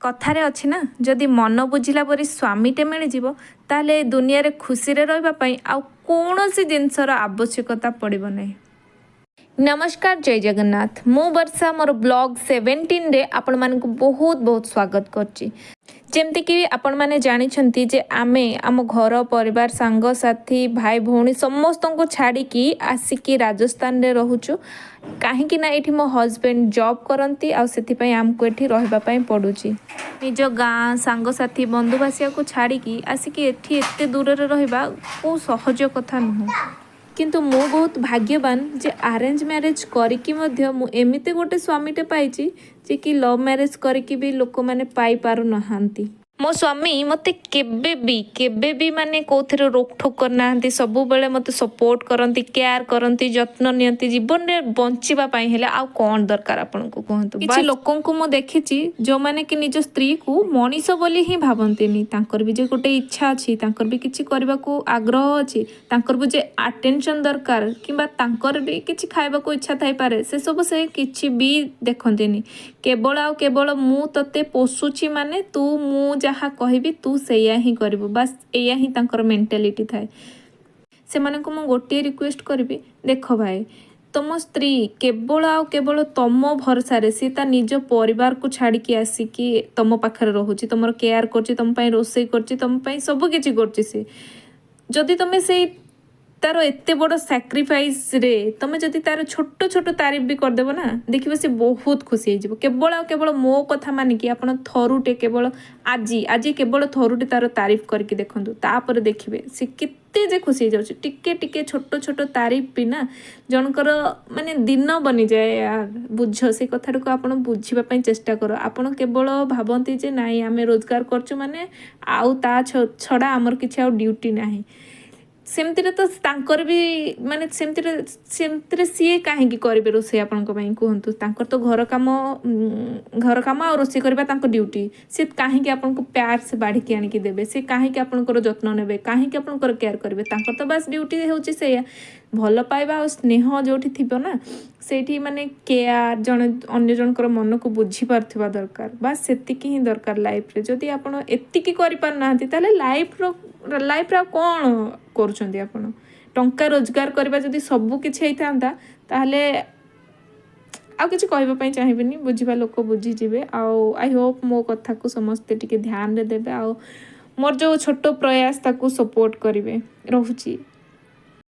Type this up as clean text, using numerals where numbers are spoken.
कथारे अच्छी ना जदि मन बुझिला परी स्वामीटे मिल ताले दुनिया रे खुशी रे रहिबा पई आ कोनोसी जिनसर आवश्यकता पड़िबो नहीं। नमस्कार, जय जगन्नाथ। मु वर्षा मोर ब्लॉग 17 रे आपण मानकु बहुत बहुत स्वागत करची। जेमती कि आपण माने जानी छंती जे आमे आम घर परिवार सांग साथी भाई भौणी समस्त को छाड़ी की आसिकी राजस्थान रे रहूचु कहीं ना एठी मो हस्बैंड जॉब करंती आ सेति पई आमको एठी रहबा पई पडुची। निज गाँ सांग साथी बंधुवासिया को छाड़ी की आसिकी एठी एते दूर रे रहबा को सहज कथा नुह। किंतु मु बहुत भाग्यवान जे अरेंज मैरिज करिकी मध्य मु एमिते गोटे स्वामीटे पाइची जे कि लव मैरिज करिकी भी लोक माने पाई पारु नहांती। मो स्वामी मते केबे भी माने कोथरे रोक ठोक करना सबु बेले मते सपोर्ट करंती, केयर करंती, जत्न नियंती। जीवन रे बंचिबा पई हेले आ कोन दरकार आपन को कहंतु। किछि लोकन को मु देखिची जो माने कि निज स्त्री को मनीष बोली ही भाबंतीनी। तांकर भी जे गोटे इच्छा अछि, तांकर भी किछि करबा को आग्रह अछि, तांकर भी जे अटेंशन दरकार किबा तांकर भी किछि खाइबा को इच्छा थाई पारे से सब से किछि भी देखंतीनी। केवल मु तते पोसुची माने तू मु जहाँ कहबी तू सेया ही करिबो, बस एया ही तांकर मेंटालिटी थाए। से माने को मु गोटे रिक्वेस्ट करबी, देखो भाई तुम स्त्री केवल तुम भरोसा रे सी ता निज परिवार को छाड़ी की आसिकी तुम पाखरे रहूची, तुमर केयर करची, तुम पई रोसई करची, तुम पई सब किछि करची। से जदि तुमे से तार एते बड़ सैक्रिफाइस रे तुम जदि तार छोट छोट तारीफ भी करदेव ना, देखिए से बहुत खुशी हो। केवल मो कथा मानिकी आपन थरुटे केवल आज केवल थरुटे तार तारीफ करके देखंतु, तापर देखिए से केते जे खुशी हो जाउची। टिके छोट छोट तारीफ भी ना जनकर माने दिन बनी जाए यार। बुझ से कथाटा को आपन बुझिबा पई चेष्टा करो। आपन केवल भाबंती जे नाई आमे रोजगार करछु माने आउ ता छडा हमर किछि आउ ड्यूटी नाही। सेमती तो तांकर भी माने सेमती सीए कहीं करेंगे रोसे आपण कहतु। तांकर तो घर काम आ रोसे करबा तांकर ड्यूटी। से कहीं आपन को प्यार से बाढ़ी के आनिक देबे, से कहीं आपनकर जत्न नेबे, कहीं आपनकर केयर करेंगे। तांकर तो बस ड्यूटी होची से भल पाइबा और स्नेह जोठी थिबो ना सेठी माने केयर जन अन्य जनकर मन को बुझी पारथिबा दरकार। बस सेतिकी ही दरकार लाइफ रे। जदि आपण एतिकी करि पार नाहंती ताले लाइफ रा कोन करूछंती आपण। टंका रोजगार करबा जदि सब किछि हेइथांता ताले आ किछि कहबा पई चाहिबिनी। बुझिबा लोक बुझी जिवे। आ आई होप मो कथा को समस्त टिके ध्यान रे देबे आ मोर जो छोटो प्रयास ताको सपोर्ट करिवे। रहूची।